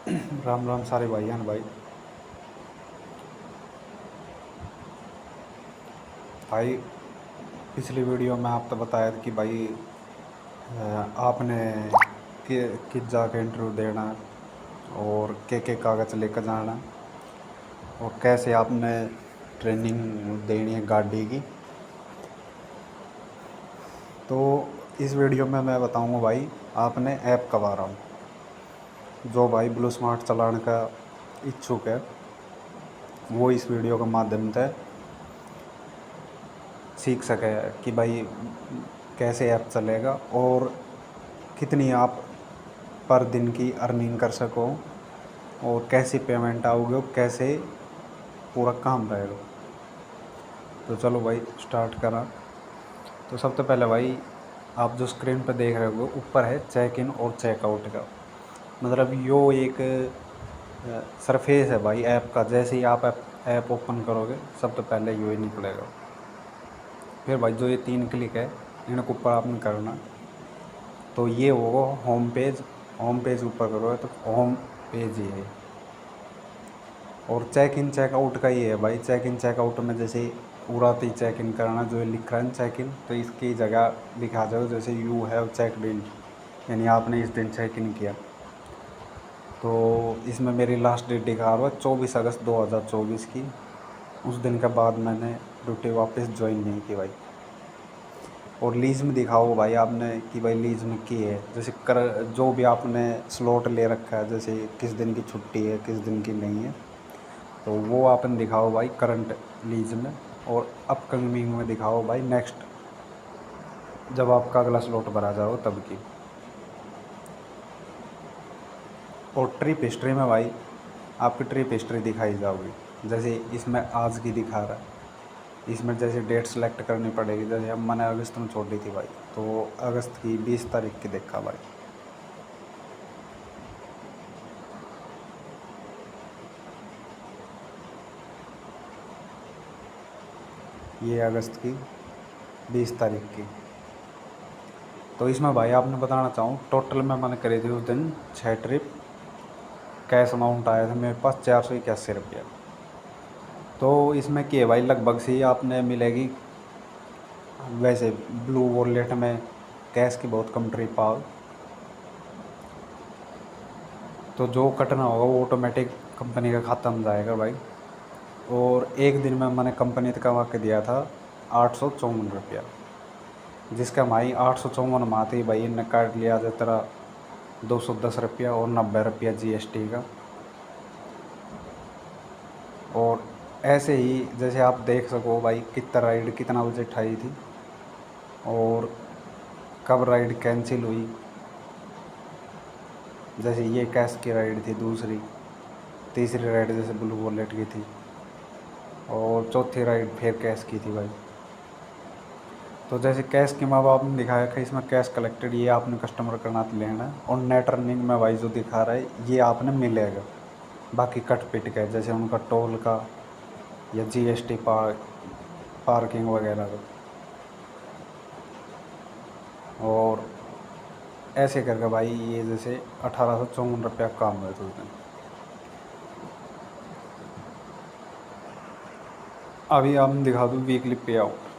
राम राम सारे भाईयान भाई। भाई पिछली वीडियो में आपने बताया था कि भाई आपने किस जाके इंटरव्यू देना और के कागज़ लेकर जाना और कैसे आपने ट्रेनिंग देनी है गाड़ी की। तो इस वीडियो में मैं बताऊंगा भाई आपने ऐप कब आ रहा हूँ। जो भाई ब्लू स्मार्ट चलाने का इच्छुक है वो इस वीडियो के माध्यम से सीख सके कि भाई कैसे ऐप चलेगा और कितनी आप पर दिन की अर्निंग कर सको और कैसी पेमेंट आओगे और कैसे पूरा काम रहेगा। तो चलो भाई स्टार्ट करा। तो सबसे पहले भाई आप जो स्क्रीन पर देख रहे हो ऊपर है चेक इन और चेकआउट का, मतलब यो एक सरफेस है भाई ऐप का। जैसे ही आप ऐप ओपन करोगे सबसे पहले यो ही निकलेगा। फिर भाई जो ये 3 क्लिक है इनको ऊपर आपने करना, तो ये होगा होम पेज। होम पेज ऊपर करोगे तो होम पेज ही है। और चेक इन चेकआउट का ही है भाई। चेक इन चेकआउट में जैसे पूरा तो चेक इन करना जो लिख रहा है चेक इन, तो इसकी जगह लिखा जाओ जैसे यू हैव चेकड इन, यानी आपने इस दिन चेक इन किया। तो इसमें मेरी लास्ट डेट दिखा रहा है 24 अगस्त 2024 की। उस दिन के बाद मैंने ड्यूटी वापस ज्वाइन नहीं की भाई। और लीज में दिखाओ भाई आपने कि भाई लीज में की है, जैसे कर जो भी आपने स्लॉट ले रखा है, जैसे किस दिन की छुट्टी है किस दिन की नहीं है, तो वो आपने दिखाओ भाई करंट लीज में। और अपकमिंग में दिखाओ भाई नेक्स्ट, जब आपका अगला स्लॉट भरा जाओ तब की। और ट्रिप हिस्ट्री में भाई आपकी ट्रिप हिस्ट्री दिखाई जाओगी। जैसे इसमें आज की दिखा रहा है, इसमें जैसे डेट सेलेक्ट करनी पड़ेगी। जैसे अब मैंने अगस्त में छोड़ी थी भाई, तो अगस्त की 20 तारीख की देखा भाई। ये अगस्त की 20 तारीख की। तो इसमें भाई आपने बताना चाहूँ टोटल में मैंने करी थी उस दिन 6 ट्रिप। कैश अमाउंट आया था मेरे पास 481 रुपया। तो इसमें क्या है भाई लगभग से ही आपने मिलेगी। वैसे ब्लू वॉलेट में कैश की बहुत कम ट्रिप आओ, तो जो कटना होगा वो ऑटोमेटिक कंपनी का खाता में जाएगा भाई। और एक दिन में मैंने कंपनी तक कमा के दिया था 854 रुपया, जिसका भाई 854 माते ही भाई इनने काट लिया था तेरा 210 रुपया और 90 रुपया GST का। और ऐसे ही जैसे आप देख सको भाई कितना राइड कितना बजे उठाई थी और कब राइड कैंसिल हुई। जैसे ये कैश की राइड थी दूसरी, तीसरी राइड जैसे ब्लू वॉलेट की थी और चौथी राइड फिर कैश की थी भाई। तो जैसे कैश के माँ बाप ने दिखाया कि इसमें कैश कलेक्टेड, ये आपने कस्टमर का नाम लेना है। और नेट अर्निंग में भाई जो दिखा रहा है ये आपने मिलेगा। बाकी कट पिट के जैसे उनका टोल का या GST पार्किंग वगैरह का। और ऐसे करके भाई ये जैसे 1854 रुपया काम हुआ था उस दिन। अभी आप दिखा दूँ वीकली पे आउट।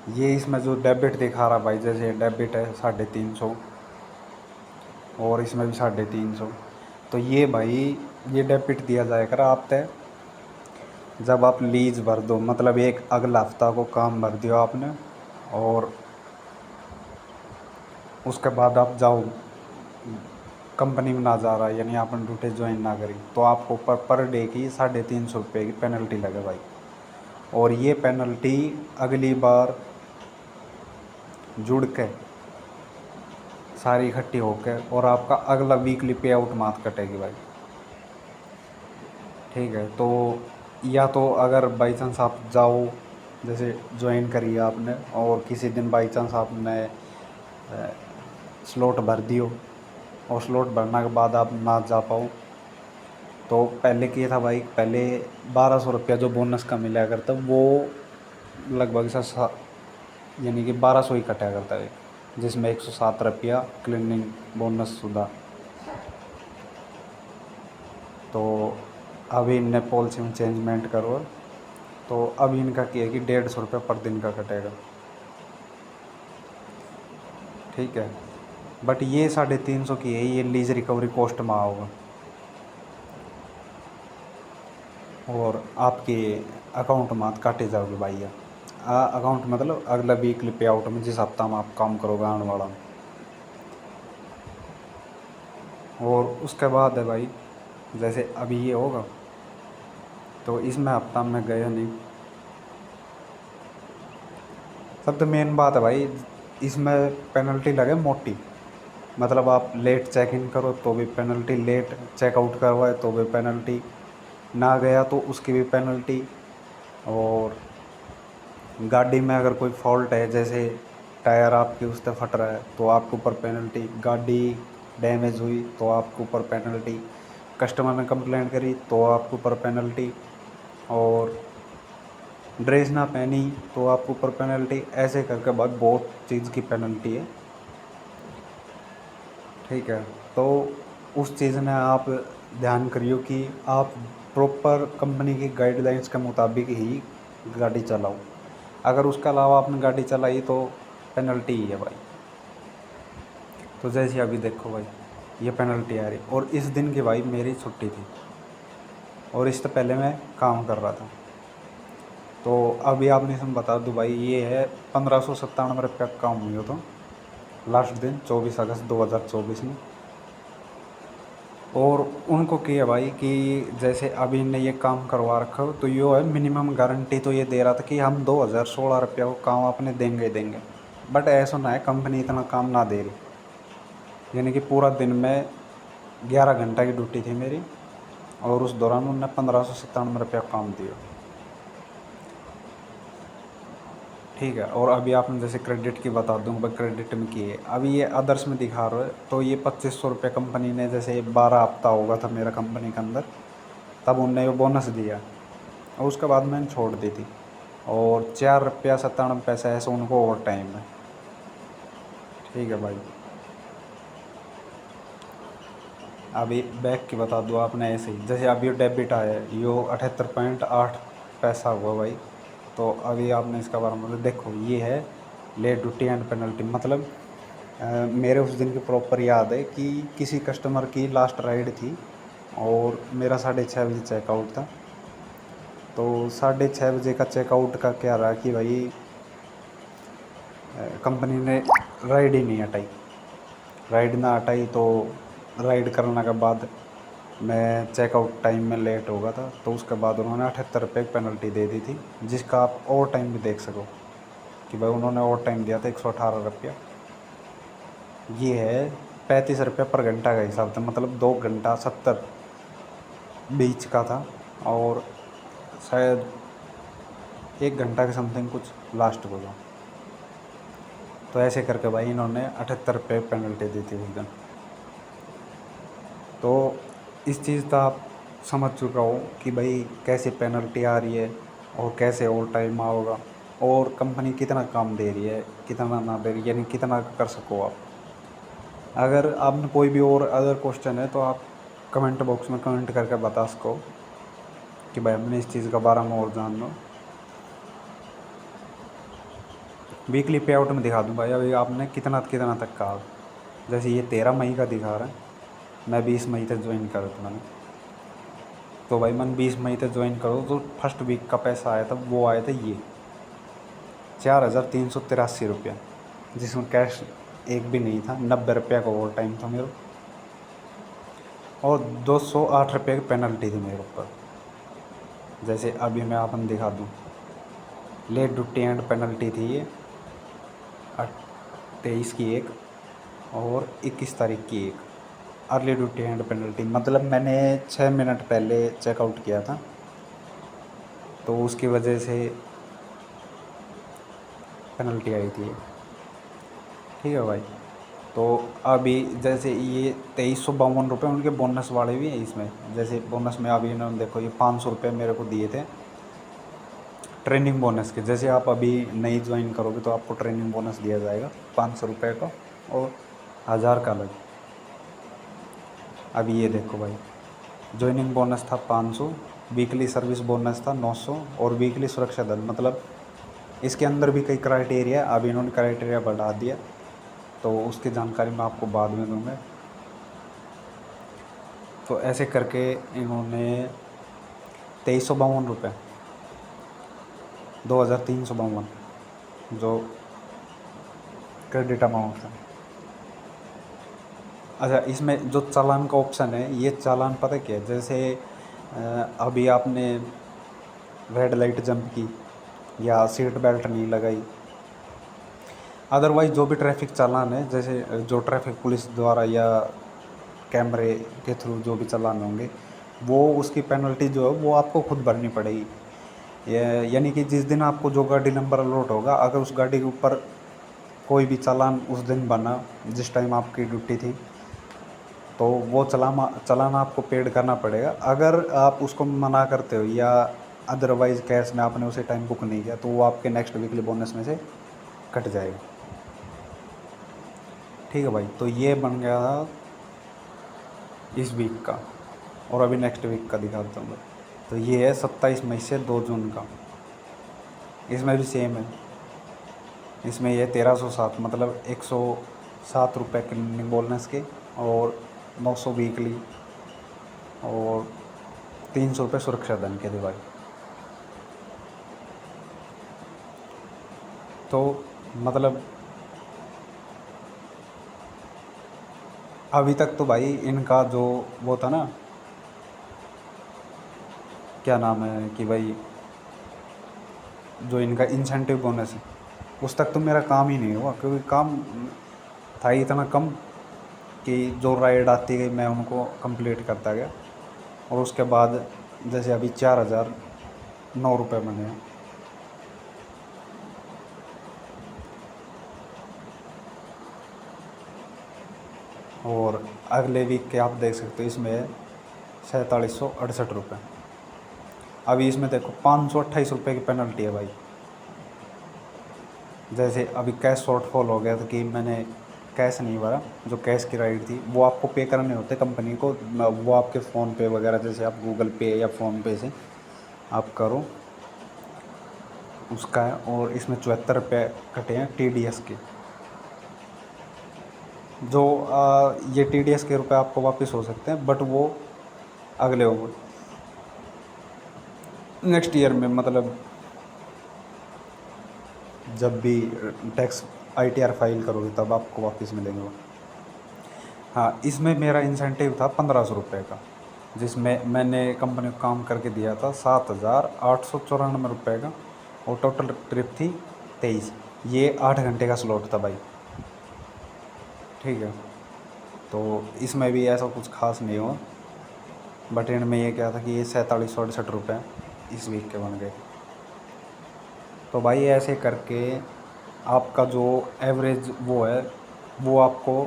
ये इसमें जो डेबिट दिखा रहा भाई, जैसे डेबिट है 350 और इसमें भी 350। तो ये भाई ये डेबिट दिया जाएगा आप तय जब आप लीज भर दो, मतलब एक अगला हफ्ता को काम भर दियो आपने और उसके बाद आप जाओ कंपनी में ना जा रहा यानी आपने ड्यूटी ज्वाइन ना करी, तो आपको पर डे की 350 रुपये की पेनल्टी लगे भाई। और ये पेनल्टी अगली बार जुड़ के सारी इकट्ठी होकर और आपका अगला वीकली पे आउट मात कटेगी भाई। ठीक है, तो या तो अगर बाई चांस आप जाओ जैसे ज्वाइन करिए आपने और किसी दिन बाई चांस आपने स्लॉट भर दियो और स्लॉट भरने के बाद आप ना जा पाओ। तो पहले किया था भाई, पहले 1200 रुपया जो बोनस का मिला करता वो लगभग सा यानी कि 1200 ही कटा करता है, जिसमें 107 रुपया क्लीनिंग बोनस सुधा। तो अभी इनने पॉलिसी में चेंजमेंट करो, तो अभी इनका क्या है कि 150 रुपया पर दिन का कटेगा, ठीक है। बट ये 350 की है, ये लीज रिकवरी कॉस्ट में आओगा और आपके अकाउंट में काटे जाओगे भाई। अकाउंट मतलब अगला वीकली पे आउट में, जिस हफ्ता में आप काम करोगे आने वाला में। और उसके बाद है भाई, जैसे अभी ये होगा तो इसमें हफ्ता में गए नहीं। सब तो मेन बात है भाई, इसमें पेनल्टी लगे मोटी। मतलब आप लेट चेक इन करो तो भी पेनल्टी, लेट चेकआउट करवाए तो भी पेनल्टी, ना गया तो उसकी भी पेनल्टी। और गाड़ी में अगर कोई फॉल्ट है, जैसे टायर आपके उससे फट रहा है तो आपके ऊपर पेनल्टी, गाड़ी डैमेज हुई तो आपके ऊपर पेनल्टी, कस्टमर ने कंप्लेंट करी तो आपके ऊपर पेनल्टी, और ड्रेस ना पहनी तो आपके ऊपर पेनल्टी। ऐसे करके बहुत चीज़ की पेनल्टी है, ठीक है। तो उस चीज़ में आप ध्यान करियो कि आप प्रॉपर कंपनी की गाइडलाइंस के मुताबिक ही गाड़ी चलाओ। अगर उसके अलावा आपने गाड़ी चलाई तो पेनल्टी ही है भाई। तो जैसे अभी देखो भाई, ये पेनल्टी आ रही, और इस दिन की भाई मेरी छुट्टी थी और इससे पहले मैं काम कर रहा था। तो अभी आपने इसमें बता दूँ भाई, ये है 1597 रुपया काम हुई हो तो लास्ट दिन 24 अगस्त 2024 में। और उनको किया भाई कि जैसे अभी इनने ये काम करवा रखा हो तो ये है मिनिमम गारंटी, तो ये दे रहा था कि हम 2016 रुपया को काम अपने देंगे ही देंगे। बट ऐसा ना है, कंपनी इतना काम ना दे रही। यानी कि पूरा दिन में 11 घंटा की ड्यूटी थी मेरी, और उस दौरान उन्होंने 1597 रुपया काम दिया, ठीक है। और अभी आपने जैसे क्रेडिट की बता दूँ भाई, क्रेडिट में की है अभी ये अदर्स में दिखा रहा है, तो ये 2500 रुपये कंपनी ने, जैसे 12 हफ्ता होगा था मेरा कंपनी के अंदर, तब उनने वो बोनस दिया और उसके बाद मैंने छोड़ दी थी। और 4 रुपया 97 पैसा ऐसे उनको ओवर टाइम है, ठीक है भाई। अभी बैक की बता दूँ आपने, ऐसे ही जैसे अभी डेबिट आया है, यो 78.8 पैसा हुआ भाई। तो अभी आपने इसका बारे में मतलब देखो, ये है लेट ड्यूटी एंड पेनल्टी। मतलब मेरे उस दिन की प्रॉपर याद है कि किसी कस्टमर की लास्ट राइड थी और मेरा 6:30 बजे चेकआउट था। तो 6:30 बजे का चेकआउट का क्या रहा कि भाई कंपनी ने राइड ही नहीं हटाई। राइड ना हटाई तो राइड करने के बाद मैं चेकआउट टाइम में लेट हो गया था, तो उसके बाद उन्होंने 78 रुपये की पेनल्टी दे दी थी, जिसका आप ओवर टाइम भी देख सको कि भाई उन्होंने ओवर टाइम दिया था 118 रुपया। ये है 35 रुपया पर घंटा का हिसाब था, मतलब 2 घंटा 70 बीच का था, और शायद 1 घंटा के समथिंग कुछ लास्ट को था। तो ऐसे करके भाई इन्होंने 78 रुपये पेनल्टी दी थी उस दिन। तो इस चीज़ का आप समझ चुका हो कि भाई कैसे पेनल्टी आ रही है और कैसे ओवर टाइम आओगा, और कंपनी कितना काम दे रही है कितना ना दे रही है, यानी कितना कर सको आप। अगर आपने कोई भी और अदर क्वेश्चन है तो आप कमेंट बॉक्स में कमेंट करके बता सको कि भाई हमने इस चीज़ के बारे में और जान लो। वीकली पे आउट में दिखा दूँ भाई, अभी आपने कितना कितना तक कहा। जैसे ये 13 मई का दिखा रहा है, मैं 20 मई तक ज्वाइन करा था मैंने। तो भाई मैंने 20 मई तक ज्वाइन करो तो फर्स्ट वीक का पैसा आया था, वो आया था ये 4383 रुपया, जिसमें कैश एक भी नहीं था। 90 रुपया का ओवर टाइम था मेरा, और 208 रुपये की पेनल्टी थी मेरे ऊपर। जैसे अभी मैं आपने दिखा दूँ, लेट ड्यूटी एंड पेनल्टी थी ये 23 की एक और 21 तारीख की एक। अर्ली ड्यूटी एंड पेनल्टी मतलब मैंने 6 मिनट पहले चेकआउट किया था, तो उसकी वजह से पेनल्टी आई थी, ठीक है भाई। तो अभी जैसे ये 2352 रुपये उनके बोनस वाले भी हैं इसमें। जैसे बोनस में अभी इन्होंने देखो ये 500 रुपये मेरे को दिए थे ट्रेनिंग बोनस के। जैसे आप अभी नई ज्वाइन करोगे तो आपको ट्रेनिंग बोनस दिया जाएगा 500 रुपये का और 1000 का अलग। अभी ये देखो भाई, ज्वाइनिंग बोनस था 500, वीकली सर्विस बोनस था 900 और वीकली सुरक्षा दल, मतलब इसके अंदर भी कई क्राइटेरिया, अभी इन्होंने क्राइटेरिया बढ़ा दिया तो उसकी जानकारी मैं आपको बाद में दूंगा। तो ऐसे करके इन्होंने 2352 रुपये, 2352 जो क्रेडिट अमाउंट था। अच्छा, इसमें जो चालान का ऑप्शन है, ये चालान पता क्या है, जैसे अभी आपने रेड लाइट जंप की या सीट बेल्ट नहीं लगाई, अदरवाइज़ जो भी ट्रैफिक चालान है, जैसे जो ट्रैफिक पुलिस द्वारा या कैमरे के थ्रू जो भी चालान होंगे, वो उसकी पेनल्टी जो है वो आपको खुद भरनी पड़ेगी। यानी कि जिस दिन आपको जो गाड़ी नंबर अलॉट होगा, अगर उस गाड़ी के ऊपर कोई भी चालान उस दिन बना जिस टाइम आपकी ड्यूटी थी, तो वो चालान आपको पेड करना पड़ेगा। अगर आप उसको मना करते हो या अदरवाइज़ कैश में आपने उसे टाइम बुक नहीं किया, तो वो आपके नेक्स्ट वीकली बोनस में से कट जाएगा। ठीक है भाई, तो ये बन गया इस वीक का। और अभी नेक्स्ट वीक का दिखाता हूँ। तो ये है 27 मई से 2 जून का। इसमें भी सेम है, इसमें ये 1307, मतलब 107 रुपये क्लीनिंग बोनस के और 900 वीकली और 300 रुपये सुरक्षा धन के थे भाई। तो मतलब अभी तक तो भाई इनका जो वो था ना, क्या नाम है कि भाई जो इनका इंसेंटिव बोनस है, उस तक तो मेरा काम ही नहीं हुआ, क्योंकि काम था ही इतना कम कि जो राइड आती गई मैं उनको कंप्लीट करता गया। और उसके बाद जैसे अभी 4009 रुपये बने हैं। और अगले वीक के आप देख सकते हो, इसमें 4768 रुपये। अभी इसमें देखो 528 रुपये की पेनल्टी है भाई। जैसे अभी कैश शॉर्टफॉल हो गया था कि मैंने कैश नहीं भरा, जो कैश की राइड थी वो आपको पे करने होते कंपनी को, वो आपके फ़ोन पे वगैरह, जैसे आप गूगल पे या फ़ोन पे से आप करो उसका है। और इसमें 74 रुपये कटे हैं TDS के, जो ये TDS के रुपए आपको वापस हो सकते हैं, बट वो अगले होंगे नेक्स्ट ईयर में, मतलब जब भी टैक्स ITR फाइल करोगे तब आपको वापस मिलेंगे वो। हाँ, इसमें मेरा इंसेंटिव था 1500 रुपये का, जिसमें मैंने कंपनी को काम करके दिया था 7894 रुपये का, और टोटल ट्रिप थी 23। ये 8 घंटे का स्लॉट था भाई। ठीक है, तो इसमें भी ऐसा कुछ खास नहीं हुआ, बट इनमें ये क्या था कि ये 4768 रुपये इस वीक के बन गए। तो भाई ऐसे करके आपका जो एवरेज वो है, वो आपको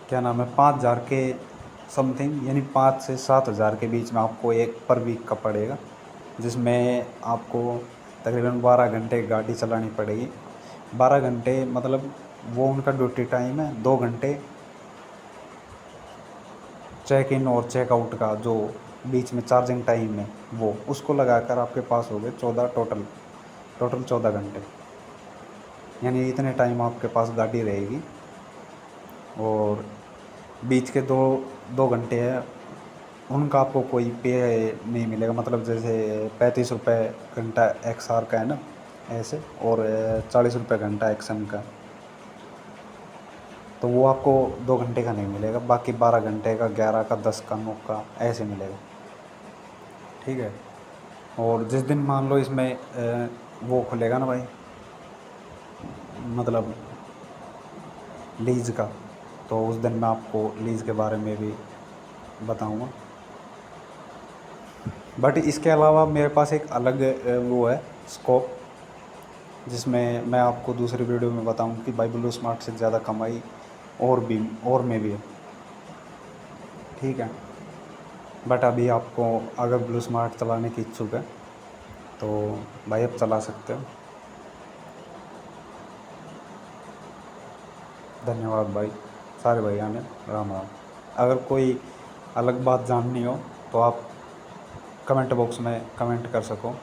क्या नाम है 5000 के समथिंग, यानी 5 से 7000 के बीच में आपको एक पर वीक का पड़ेगा, जिसमें आपको तकरीबन 12 घंटे गाड़ी चलानी पड़ेगी। 12 घंटे मतलब वो उनका ड्यूटी टाइम है, 2 घंटे चेक इन और चेक आउट का जो बीच में चार्जिंग टाइम है, वो उसको लगाकर आपके पास हो गए 14 टोटल 14 घंटे, यानी इतने टाइम आपके पास गाड़ी रहेगी। और बीच के 2 घंटे हैं, उनका आपको कोई पे नहीं मिलेगा, मतलब जैसे 35 रुपये घंटा XR का है ना ऐसे, और 40 रुपये घंटा XM का, तो वो आपको 2 घंटे का नहीं मिलेगा, बाकी 12 घंटे का, 11 का, 10 का, 9 का ऐसे मिलेगा। ठीक है, और जिस दिन मान लो इसमें वो खुलेगा ना भाई, मतलब लीज़ का, तो उस दिन मैं आपको लीज़ के बारे में भी बताऊंगा। बट इसके अलावा मेरे पास एक अलग वो है स्कोप, जिसमें मैं आपको दूसरी वीडियो में बताऊं कि भाई ब्लू स्मार्ट से ज़्यादा कमाई और में भी है। ठीक है, बट अभी आपको अगर ब्लू स्मार्ट चलाने की इच्छुक है तो भाई आप चला सकते हो। धन्यवाद भाई, सारे भैया ने राम राम। अगर कोई अलग बात जाननी हो तो आप कमेंट बॉक्स में कमेंट कर सको।